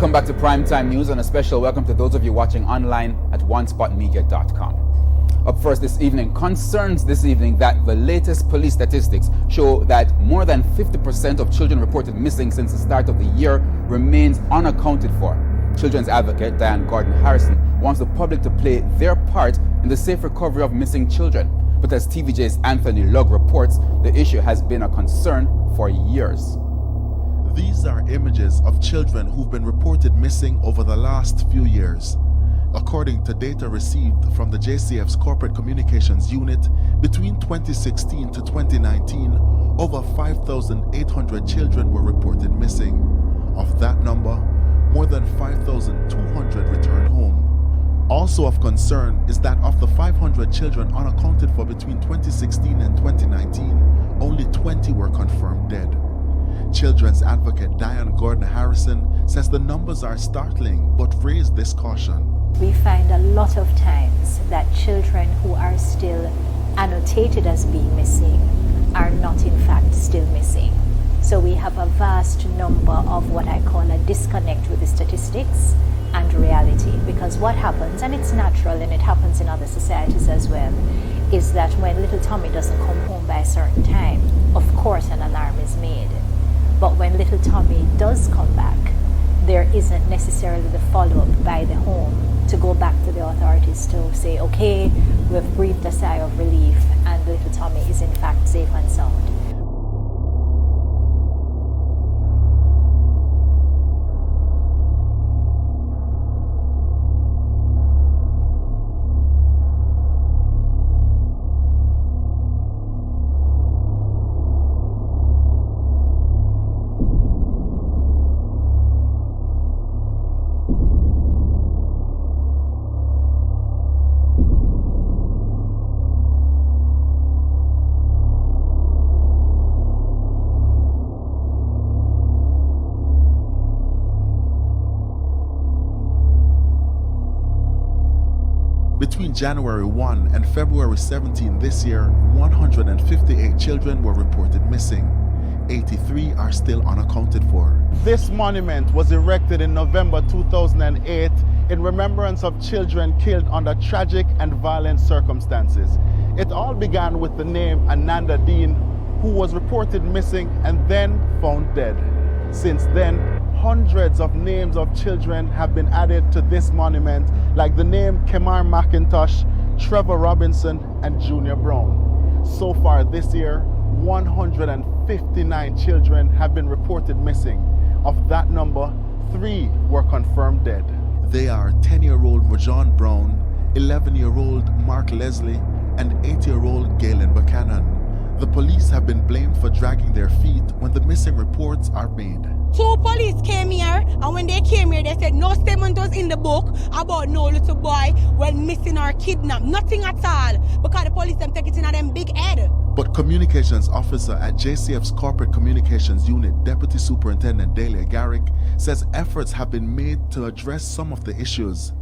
Welcome back to Primetime News, and a special welcome to those of you watching online at onespotmedia.com. Up first this evening, concerns this evening that the latest police statistics show that more than 50% of children reported missing since the start of the year remains unaccounted for. Children's advocate Diane Gordon-Harrison wants the public to play their part in the safe recovery of missing children. But as TVJ's Anthony Lugg reports, the issue has been a concern for years. These are images of children who've been reported missing over the last few years. According to data received from the JCF's Corporate Communications Unit, between 2016 to 2019, over 5,800 children were reported missing. Of that number, more than 5,200 returned home. Also of concern is that of the 500 children unaccounted for between 2016 and 2019, only 20 were confirmed dead. Children's advocate Diane Gordon-Harrison says the numbers are startling but raised this caution. We find a lot of times that children who are still annotated as being missing are not in fact still missing. So we have a vast number of what I call a disconnect with the statistics and reality, because what happens, and it's natural and it happens in other societies as well, is that when little Tommy doesn't come home by a certain time, of course an alarm is made. But when little Tommy does come back, there isn't necessarily the follow-up by the home to go back to the authorities to say, okay, we've breathed a sigh of relief and little Tommy is in fact safe and sound. Between January 1 and February 17 this year, 158 children were reported missing. 83 are still unaccounted for. This monument was erected in November 2008 in remembrance of children killed under tragic and violent circumstances. It all began with the name Ananda Dean, who was reported missing and then found dead. Since then, hundreds of names of children have been added to this monument, like the name Kemar McIntosh, Trevor Robinson, and Junior Brown. So far this year, 159 children have been reported missing. Of that number, 3 were confirmed dead. They are 10-year-old Rajon Brown, 11-year-old Mark Leslie, and 8-year-old Galen Buchanan. The police have been blamed for dragging their feet when the missing reports are made. 2 police came here, and when they came here, they said no statement was in the book about no little boy went missing or kidnapped. Nothing at all, because the police them take it in at them big head. But communications officer at JCF's Corporate Communications Unit, Deputy Superintendent Garrick, says efforts have been made to address some of the issues.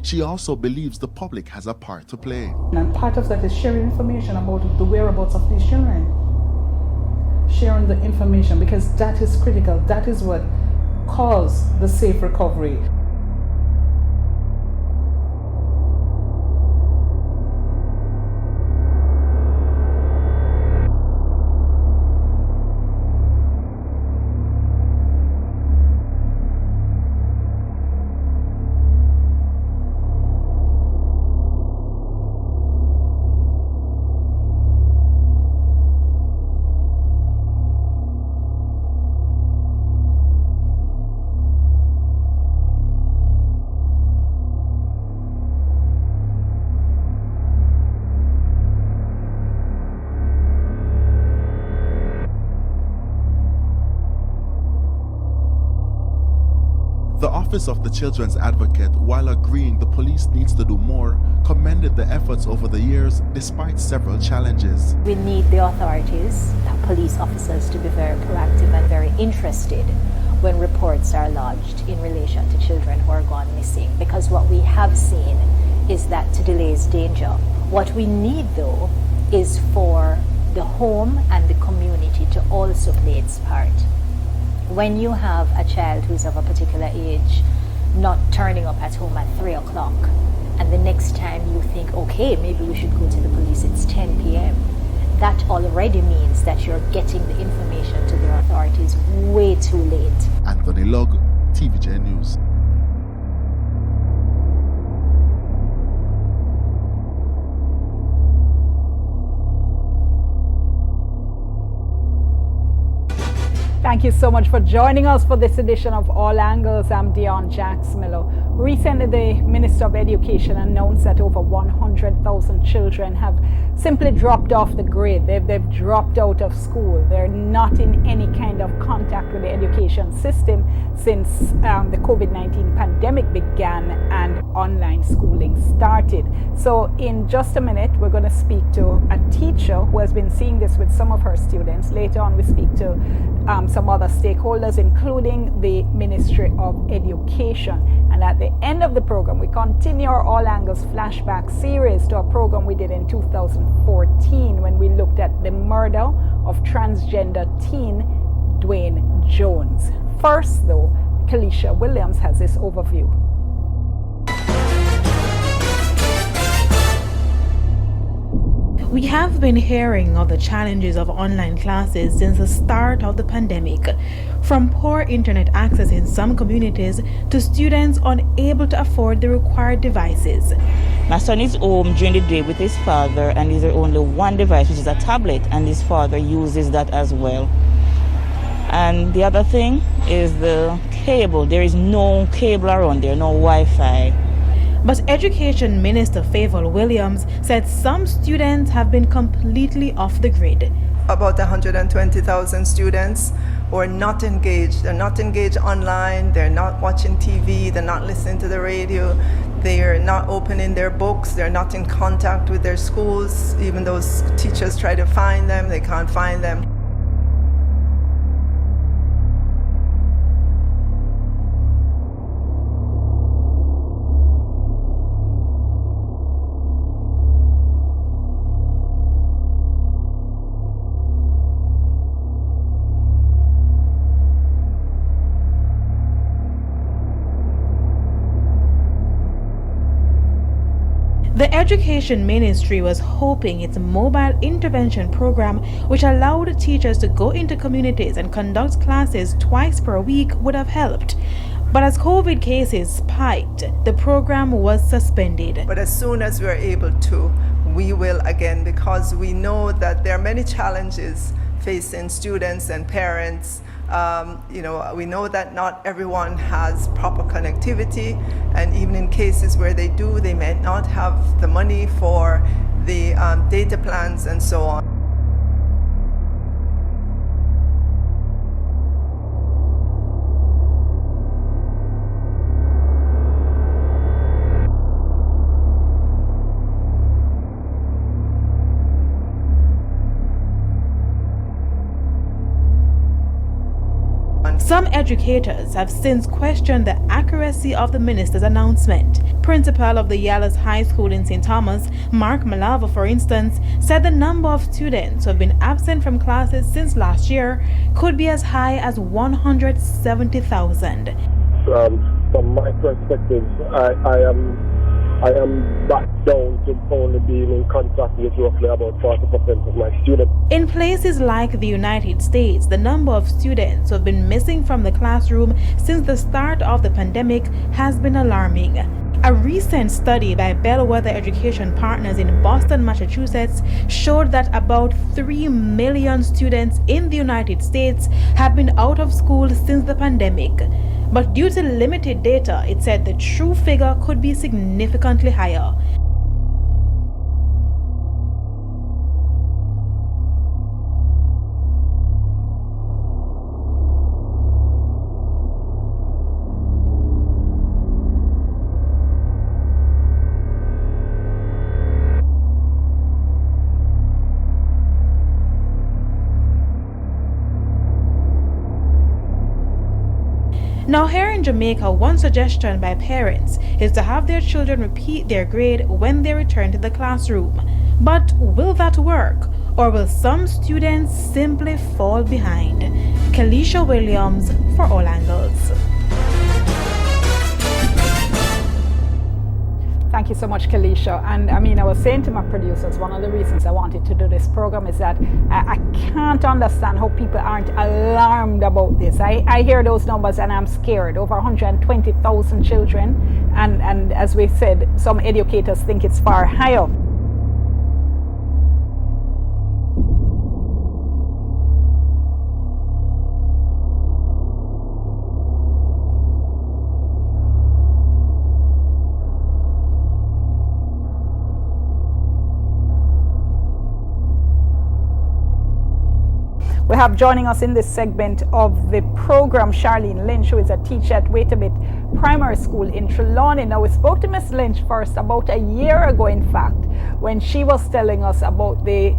She also believes the public has a part to play. And part of that is sharing information about the whereabouts of these children. Sharing the information, because that is critical. That is what caused the safe recovery. The Office of the Children's Advocate, while agreeing the police needs to do more, commended the efforts over the years despite several challenges. We need the authorities, the police officers, to be very proactive and very interested when reports are lodged in relation to children who are gone missing, because what we have seen is that to delay is danger. What we need, though, is for the home and the community to also play its part. When you have a child who's of a particular age not turning up at home at 3 o'clock, and the next time you think, okay, maybe we should go to the police, it's 10 p.m., that already means that you're getting the information to the authorities way too late. Anthony Lugg, TVJ News. Thank you so much for joining us for this edition of All Angles. I'm Dion Jax Miller. Recently, the Minister of Education announced that over 100,000 children have simply dropped off the grid. They've dropped out of school. They're not in any kind of contact with the education system since the COVID-19 pandemic began and online schooling started. So in just a minute, we're going to speak to a teacher who has been seeing this with some of her students. Later on, we speak to some other stakeholders, including the Ministry of Education. And at the end of the program, we continue our All Angles flashback series to a program we did in 2014 when we looked at the murder of transgender teen Dwayne Jones. First, though, Kalisha Williams has this overview. We have been hearing of the challenges of online classes since the start of the pandemic, from poor internet access in some communities to students unable to afford the required devices. My son is home during the day with his father, and there's only one device, which is a tablet, and his father uses that as well. And the other thing is the cable. There is no cable around there, no Wi-Fi. But Education Minister Favour Williams said some students have been completely off the grid. About 120,000 students who are not engaged. They're not engaged online, they're not watching TV, they're not listening to the radio, they're not opening their books, they're not in contact with their schools. Even those teachers try to find them, they can't find them. The Education Ministry was hoping its mobile intervention program, which allowed teachers to go into communities and conduct classes twice per week, would have helped. But as COVID cases spiked, the program was suspended. But as soon as we're able to, we will again, because we know that there are many challenges facing students and parents. We know that not everyone has proper connectivity, and even in cases where they do, they may not have the money for the data plans and so on. Some educators have since questioned the accuracy of the minister's announcement. Principal of the Yallas High School in St. Thomas, Mark Malava, for instance, said the number of students who have been absent from classes since last year could be as high as 170,000. From my perspective, I am back down to only being in contact with roughly about 40% of my students. In places like the United States, the number of students who have been missing from the classroom since the start of the pandemic has been alarming. A recent study by Bellwether Education Partners in Boston, Massachusetts, showed that about 3 million students in the United States have been out of school since the pandemic. But due to limited data, it said the true figure could be significantly higher. Now here in Jamaica, one suggestion by parents is to have their children repeat their grade when they return to the classroom. But will that work? Or will some students simply fall behind? Kelisha Williams for All Angles. Thank you so much, Kelisha. And I mean, I was saying to my producers, one of the reasons I wanted to do this program is that I can't understand how people aren't alarmed about this. I hear those numbers and I'm scared. Over 120,000 children. And as we said, some educators think it's far higher. We have joining us in this segment of the program Charlene Lynch, who is a teacher at Wait a Bit Primary School in Trelawney. Now, we spoke to Miss Lynch first about a year ago, in fact, when she was telling us about the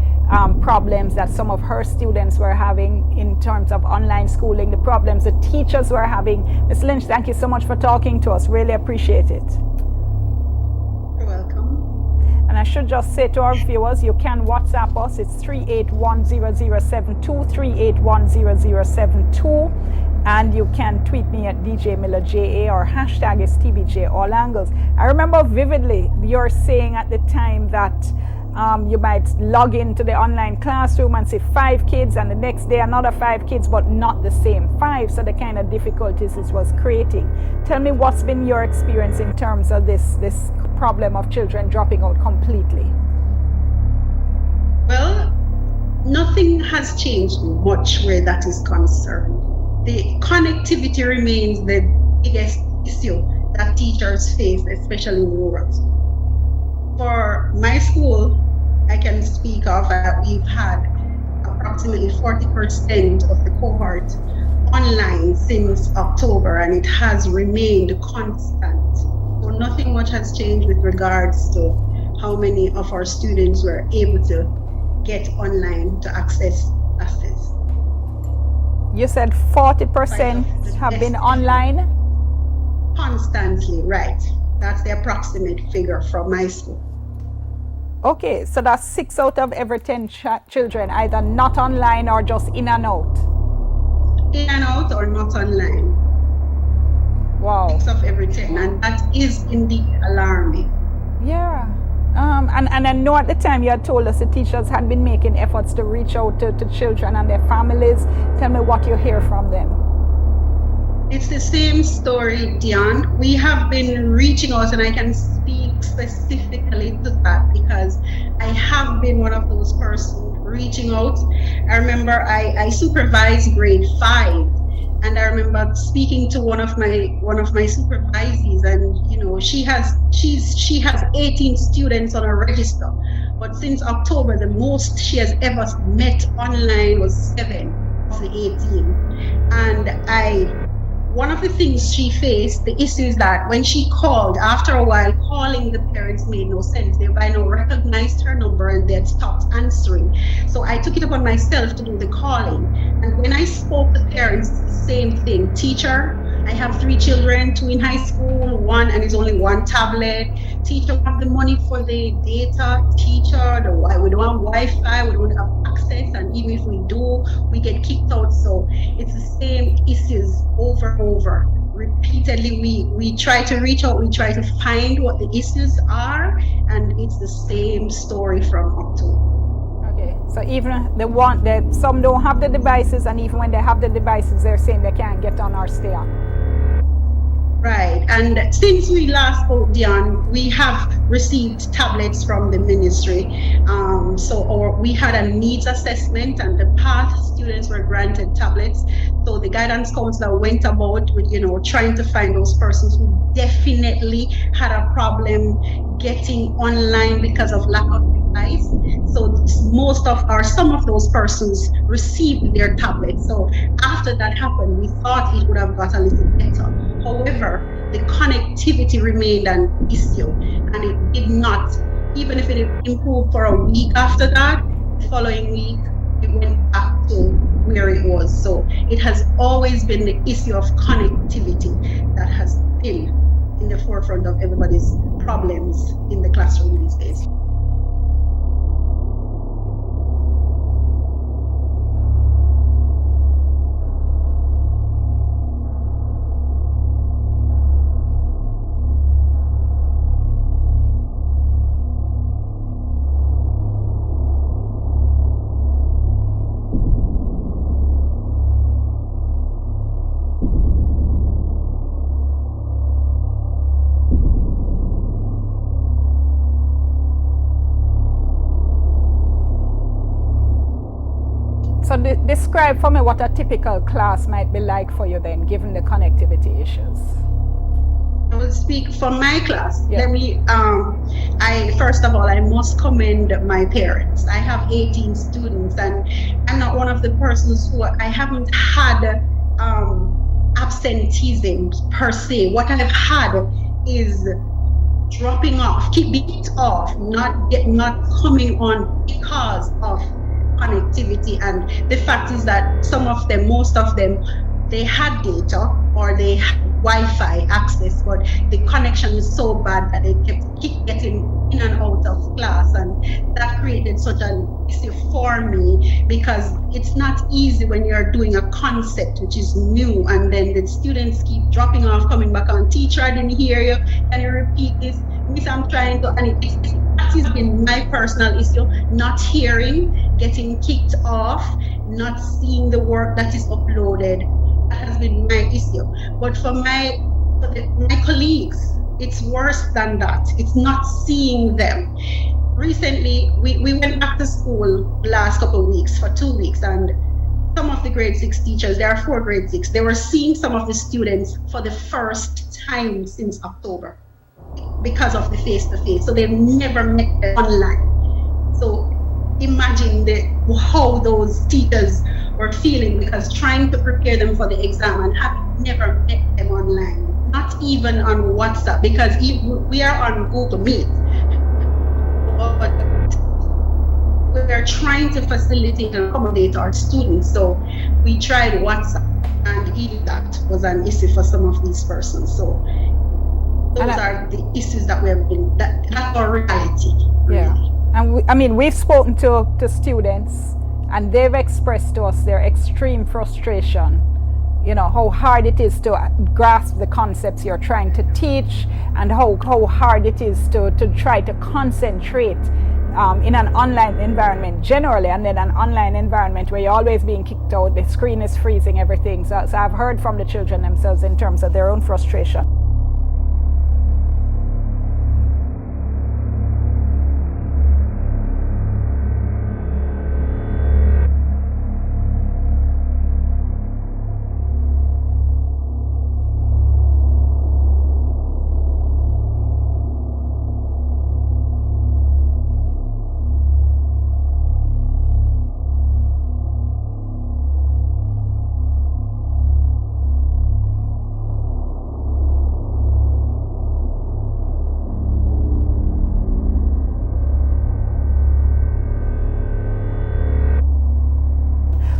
problems that some of her students were having in terms of online schooling, the problems the teachers were having. Miss Lynch, thank you so much for talking to us. Really appreciate it. And I should just say to our viewers, you can WhatsApp us. It's 3810072, 3810072. And you can tweet me at DJ Miller JA or hashtag is TBJ All Angles. I remember vividly you're saying at the time that you might log into the online classroom and see 5 kids and the next day another 5 kids, but not the same 5. So the kind of difficulties it was creating. Tell me what's been your experience in terms of this problem of children dropping out completely. Well, nothing has changed much where that is concerned. The connectivity remains the biggest issue that teachers face, especially in rural. For my school, I can speak of we've had approximately 40% of the cohort online since October, and it has remained constant. So nothing much has changed with regards to how many of our students were able to get online to access classes. You said 40% have been online? Constantly, right. That's the approximate figure from my school. Okay, so that's 6 out of every 10 children, either not online or just in and out. In and out or not online. Wow. 6 of every 10, and that is indeed alarming. Yeah. And I know at the time you had told us the teachers had been making efforts to reach out to children and their families. Tell me what you hear from them. It's the same story, Dion. We have been reaching out, and I can speak specifically to that because I have been one of those persons reaching out. I remember I supervised grade 5, and I remember speaking to one of my supervisees, and she has 18 students on a register, but since October the most she has ever met online was 7 of the 18. And one of the things she faced, the issue is that when she called, after a while, calling the parents made no sense. They by now recognized her number and they had stopped answering. So I took it upon myself to do the calling. And when I spoke to parents, it's the same thing. Teacher, I have 3 children, 2 in high school, 1 and it's only 1 tablet. Teacher, have the money for the data. Teacher, we don't have Wi-Fi, we don't have access, and even if we do, we get kicked out. So it's the same issues over and over. Repeatedly, we try to reach out, we try to find what the issues are, and it's the same story from October. Okay, so even some don't have the devices, and even when they have the devices, they're saying they can't get on or stay on. Right, and since we last spoke, Dion, we have received tablets from the ministry. We had a needs assessment, and the path students were granted tablets. So the guidance counselor went about with, trying to find those persons who definitely had a problem getting online because of lack of device. So some of those persons received their tablets. So after that happened, we thought it would have got a little better. However, the connectivity remained an issue, and it did not, even if it improved for a week after that, the following week, it went back to where it was. So it has always been the issue of connectivity that has been in the forefront of everybody's problems in the classroom these days. describe for me what a typical class might be like for you then, given the connectivity issues. I will speak for my class. Yeah. Let me, first of all, I must commend my parents. I have 18 students, and I'm not one of the persons who, I haven't had absenteeism per se. What I've had is dropping off, keeping it off, not coming on because of connectivity. And the fact is that most of them, they had data or they had Wi-Fi access, but the connection is so bad that they keep getting in and out of class, and that created such an issue for me, because it's not easy when you're doing a concept which is new and then the students keep dropping off, coming back on. Teacher, I didn't hear you, can you repeat this? Miss, I'm trying to, and that has been my personal issue, not hearing, getting kicked off, not seeing the work that is uploaded. That has been my issue. But for my colleagues, it's worse than that. It's not seeing them. Recently, we went back to school the last couple of weeks, for 2 weeks, and some of the grade 6 teachers, there are 4 grade 6, they were seeing some of the students for the first time since October because of the face-to-face. So they've never met them online. So imagine how those teachers were feeling, because trying to prepare them for the exam and having never met them online, not even on WhatsApp, because we are on Google Meet, but we are trying to facilitate and accommodate our students. So we tried WhatsApp, and even that was an issue for some of these persons. So those are the issues that we have been, that's our reality. Yeah. And we've spoken to students, and they've expressed to us their extreme frustration, how hard it is to grasp the concepts you're trying to teach, and how hard it is to try to concentrate in an online environment generally, and then an online environment where you're always being kicked out, the screen is freezing, everything. So I've heard from the children themselves in terms of their own frustration.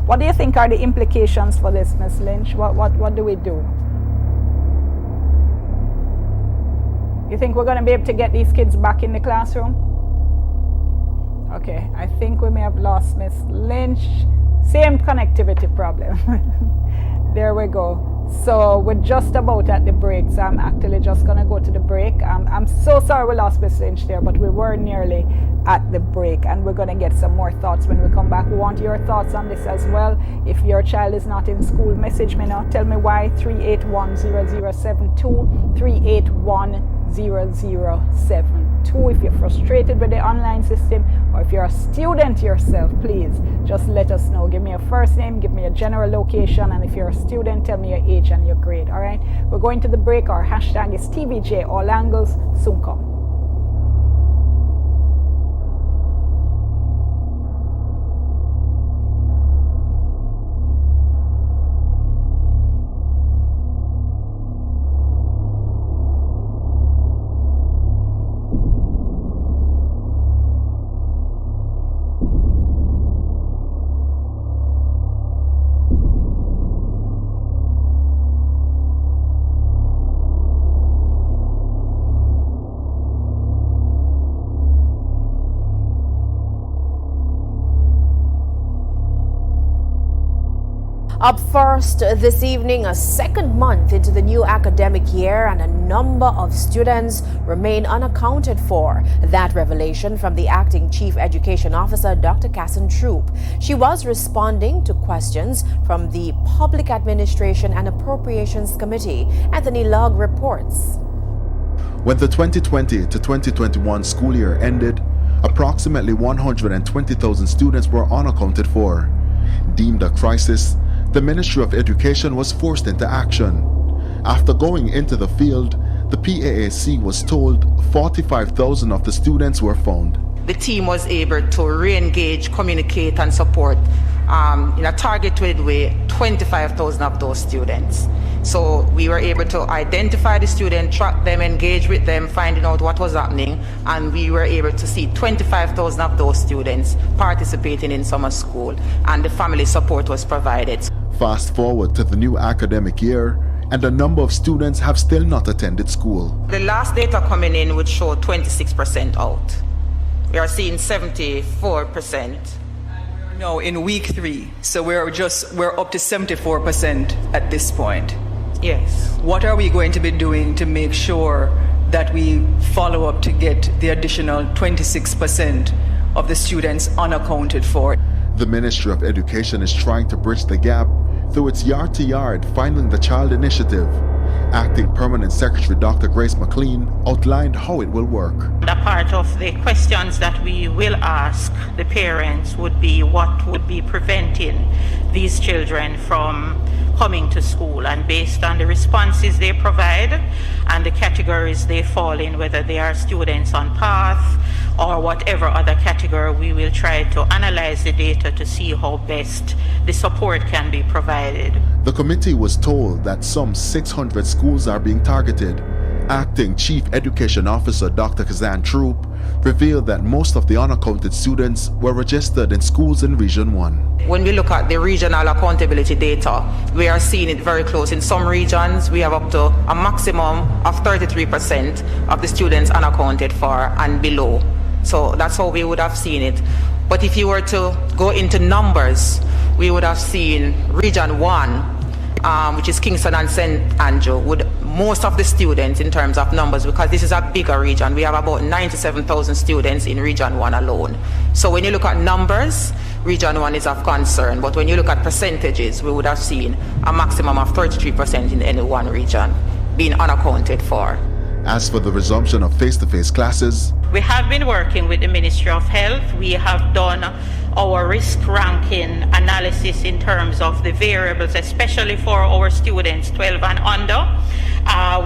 What do you think are the implications for this, Ms. Lynch? What do we do? You think we're going to be able to get these kids back in the classroom? Okay, I think we may have lost Ms. Lynch. Same connectivity problem. There we go. So we're just about at the break, so I'm actually just going to go to the break. I'm so sorry we lost Ms. Lynch there, but we were nearly at the break, and we're going to get some more thoughts when we come back. We want your thoughts on this as well. If your child is not in school, message me now. Tell me why. 3810072, 3810072. If you're frustrated with the online system, or if you're a student yourself, please just let us know. Give me your first name, give me a general location, and if you're a student, tell me your age and your grade. All right, we're going to the break. Our hashtag is TVJ All Angles. Soon come. Up first this evening, a second month into the new academic year, and a number of students remain unaccounted for. That revelation from the acting Chief Education Officer, Dr. Casson Troop. She was responding to questions from the Public Administration and Appropriations Committee. Anthony Lugg reports. When the 2020 to 2021 school year ended, approximately 120,000 students were unaccounted for. Deemed a crisis, the Ministry of Education was forced into action. After going into the field, the PAAC was told 45,000 of the students were found. The team was able to re-engage, communicate and support in a targeted way 25,000 of those students. So we were able to identify the students, track them, engage with them, finding out what was happening, and we were able to see 25,000 of those students participating in summer school, and the family support was provided. Fast forward to the new academic year, and a number of students have still not attended school. The last data coming in would show 26% out. We are seeing 74%. No, in week 3, so we're up to 74% at this point. Yes. What are we going to be doing to make sure that we follow up to get the additional 26% of the students unaccounted for? The Ministry of Education is trying to bridge the gap through its Yard to Yard Finding the Child initiative. Acting Permanent Secretary Dr. Grace McLean outlined how it will work. A part of the questions that we will ask the parents would be what would be preventing these children from coming to school, and based on the responses they provide and the categories they fall in, whether they are students on path or whatever other category, we will try to analyze the data to see how best the support can be provided. The committee was told that some 600 schools are being targeted. Acting Chief Education Officer Dr. Kazan Troop revealed that most of the unaccounted students were registered in schools in Region 1. When we look at the regional accountability data, we are seeing it very close. In some regions, we have up to a maximum of 33% of the students unaccounted for and below. So that's how we would have seen it. But if you were to go into numbers, we would have seen Region 1, which is Kingston and St. Andrew, with most of the students in terms of numbers, because this is a bigger region. We have about 97,000 students in Region 1 alone. So when you look at numbers, Region 1 is of concern, but when you look at percentages, we would have seen a maximum of 33% in any one region being unaccounted for. As for the resumption of face-to-face classes, we have been working with the Ministry of Health. We have done our risk ranking analysis in terms of the variables, especially for our students 12 and under.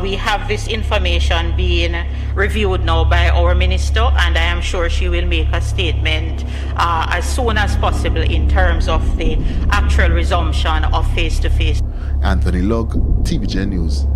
We have this information being reviewed now by our minister, and I am sure she will make a statement as soon as possible in terms of the actual resumption of face-to-face. Anthony Lugg, TVJ News.